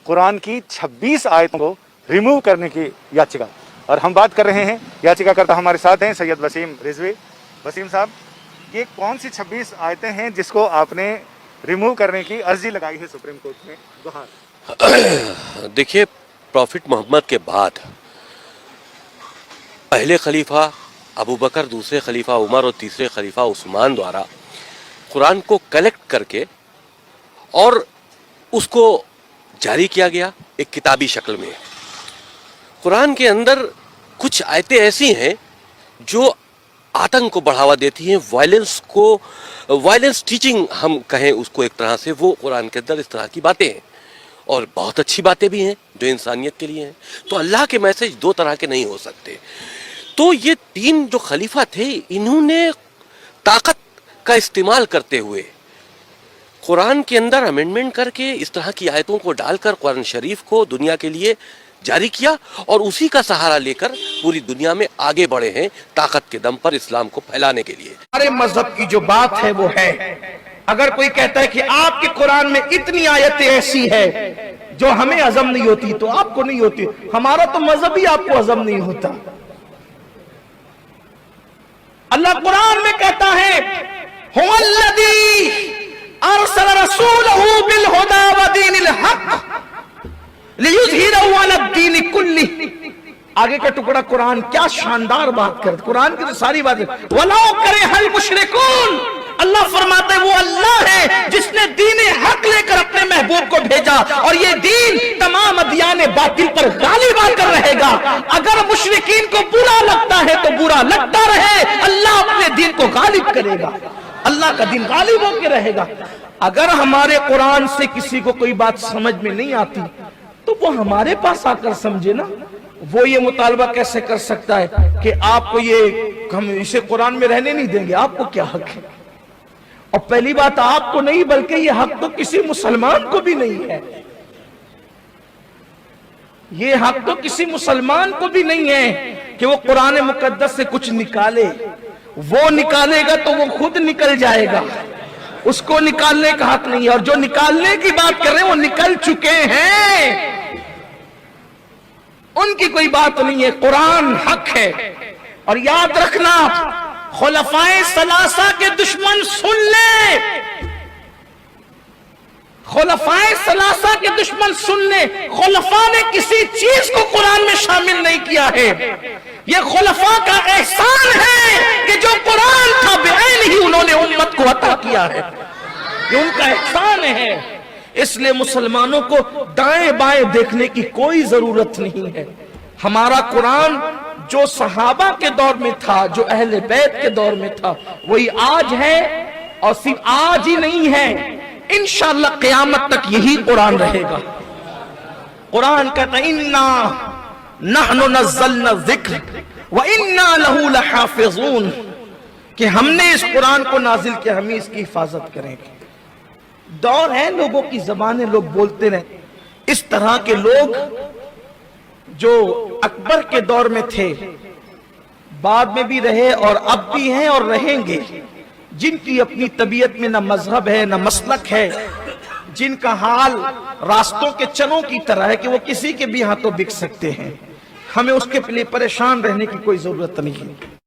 कुरान की 26 आयतों को रिमूव करने की याचिका। और हम बात कर रहे हैं, याचिकाकर्ता हमारे साथ हैं सैयद वसीम रिजवी। वसीम साहब, ये कौन सी 26 आयतें हैं जिसको आपने रिमूव करने की अर्जी लगाई है सुप्रीम कोर्ट में? गुहार। देखिए, प्रॉफिट मोहम्मद के बाद पहले खलीफा अबू बकर, दूसरे खलीफा उमर और तीसरे खलीफा उस्मान द्वारा कुरान को कलेक्ट करके और उसको जारी किया गया एक किताबी शक्ल में। कुरान के अंदर कुछ आयतें ऐसी हैं जो आतंक को बढ़ावा देती हैं, वायलेंस टीचिंग हम कहें उसको एक तरह से, वो कुरान के अंदर इस तरह की बातें हैं और बहुत अच्छी बातें भी हैं जो इंसानियत के लिए हैं। तो अल्लाह के मैसेज दो तरह के नहीं हो सकते। तो ये तीन जो खलीफा थे, इन्होंने ताकत का इस्तेमाल करते हुए कुरान के अंदर अमेंडमेंट करके इस तरह की आयतों को डालकर कुरान शरीफ को दुनिया के लिए जारी किया और उसी का सहारा लेकर पूरी दुनिया में आगे बढ़े हैं ताकत के दम पर इस्लाम को फैलाने के लिए। हमारे मजहब की जो बात है वो है, अगर कोई कहता है कि आपके कुरान में इतनी आयतें ऐसी है जो हमें हजम नहीं होती तो आपको नहीं होती, हमारा तो मजहब ही आपको हजम नहीं होता। अल्लाह कुरान में कहता है, हुवल्लज़ी अरसल रसूलहु बिल हुदा व दीनिल हक लियुज़हिरहु अला दीनि कुल्लिही। आगे का टुकड़ा कुरान क्या शानदार बात करता, कुरान की तो सारी बातें। वलाउ करिहल मुशरिकून, अल्लाह फरमाते वो अल्लाह है जिसने दीन हक लेकर अपने महबूब को भेजा और ये दीन तमाम अदियान बातिल पर गालिब आकर रहेगा। अगर मुशरिकीन को बुरा लगता है तो बुरा लगता रहे, अल्लाह अपने दीन को गालिब करेगा, अल्लाह का दीन गालिब होकर रहेगा। अगर हमारे कुरान से किसी को कोई बात समझ में नहीं आती तो वो हमारे पास आकर समझे ना। वो ये मुतालबा कैसे कर सकता है कि आपको ये, हम इसे कुरान में रहने नहीं देंगे, आपको क्या हक है? और पहली बात आपको नहीं बल्कि ये हक तो किसी मुसलमान को भी नहीं है, ये हक तो किसी मुसलमान को भी नहीं है कि वो कुरान मुकद्दस से कुछ निकाले। वो निकालेगा तो वो खुद निकल जाएगा, उसको निकालने का हक नहीं है। और जो निकालने की बात कर रहे हैं वो निकल चुके हैं, उनकी कोई बात नहीं है। कुरान हक है। और याद रखना, खुलफाए सलासा के दुश्मन सुन ले, खुलफाए सलासा के दुश्मन सुन ले, खुलफा ने किसी चीज को कुरान में शामिल नहीं किया है। यह खुलफा का एहसान है कि जो कुरान था बेअन ही उन्होंने उम्मत को अता किया है, ये उनका एहसान है। इसलिए मुसलमानों को दाएं बाएं देखने की कोई जरूरत नहीं है। हमारा कुरान जो सहाबा के दौर में था, जो अहले बैत के दौर में था, वही आज है। और सिर्फ आज ही नहीं है, इंशाअल्लाह क़यामत तक यही कुरान रहेगा। कुरान कहता है, इन्ना नहनु नज़्ज़लना ज़िक्र व इन्ना लहू लहाफ़िज़ून, कि हमने इस कुरान को नाजिल किया, हम इसकी हिफाजत करेंगे। दौर है, लोगों की जबानें लोग बोलते रहे। इस तरह के लोग जो अकबर के दौर में थे, बाद में भी रहे और अब भी हैं और रहेंगे, जिनकी अपनी तबीयत में न मजहब है न मसलक है, जिनका हाल रास्तों के चनों की तरह है कि वो किसी के भी हाथों बिक सकते हैं, हमें उसके लिए परेशान रहने की कोई जरूरत नहीं है।